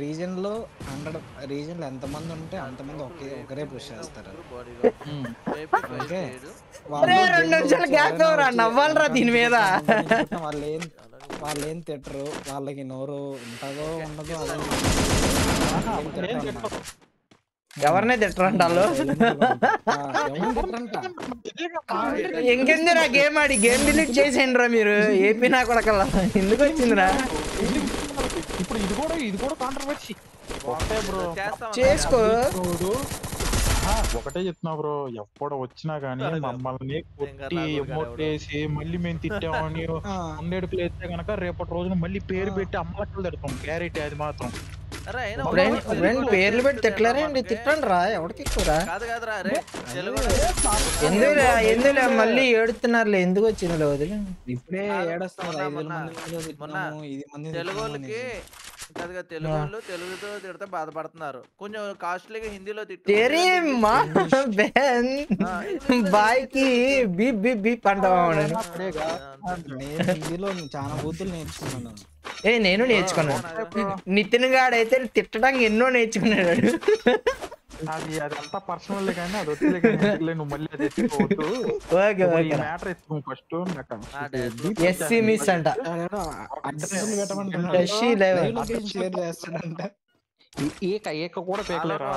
Reason లో 100 reason లో ఎంతమంది ఉంటే అంతమంది ఒకరే పుష్ చేస్తారు. ఓకే అరే వాళ్ళు 2 గేమ్ లో నిమిషాలు వచ్చి గ్యాప్ ఎవరైనా ఇవ్వరా వచ్చి నవ్వాలరా వెనకాల దీని నుంచి మీద. కొట్టినా ముందు నుంచి కొట్టినా వాళ్ళు ఏం తిట్టరు. వాళ్ళకి నోరు ఉంటుందో ఉండదో అదే ఏం తిట్టరంట. ఎవరినే తిట్టరంట వాళ్ళు. ఎవరిని తిట్టరంట. ఇంకెందురా గేమ్ ఆడి గేమ్ డిలీట్ చేసేయండి రా మీరు. ఏపీ నా కొడకల్లా ఎందుకు వచ్చిందిరా. ఇప్పుడు ఇది కూడా కాంట్రవర్సీ బ్రో. చేసుకో. ఒకటే చెప్తున్నా బ్రో, ఎప్పుడు వచ్చినా గానీ మమ్మల్ని కొట్టి ఎమోట్ వేసి మళ్ళీ మేము తిట్టామని 100 ప్లేస్తే గనక రేపటి రోజున మళ్ళీ పేరు పెట్టి అమ్మలక్కలు తిడతాం. క్లారిటీ అది మాత్రం. పేర్లు పెట్టి తిట్టలేరండి. తిట్టండి రా ఎవరికి ఎక్కువరా. ఎందుకులే మళ్ళీ ఏడుతున్నారులే. ఎందుకు వచ్చింది వదిలి. ఇప్పుడే ఏడుస్తున్నారు. తెలుగుకి తెలుగుతో తిడితే బాధపడుతున్నారు. కొంచెం కాస్ట్లీగా హిందీలో तेरी माँ बहन బాయ్ కి బీప్ బీప్ బీప్ అంటావా? నేను హిందీలో చాలా బూతులు నేర్చుకున్నాను. నేను నేర్చుకున్నాను. నితిన్ గాడైతే తిట్టడానికి ఎన్నో నేర్చుకున్నాడు. అది అదంతా పర్సనల్ కానీ అది వదిలే. నువ్వు మళ్ళీ అది ఎత్తుకోవద్దు. మ్యాటర్ ఎత్తుకో ఫస్ట్. ఎస్సీ మిస్ అంట. షేర్ చేస్తాడంట. ఏక కూడా పేకలేరా.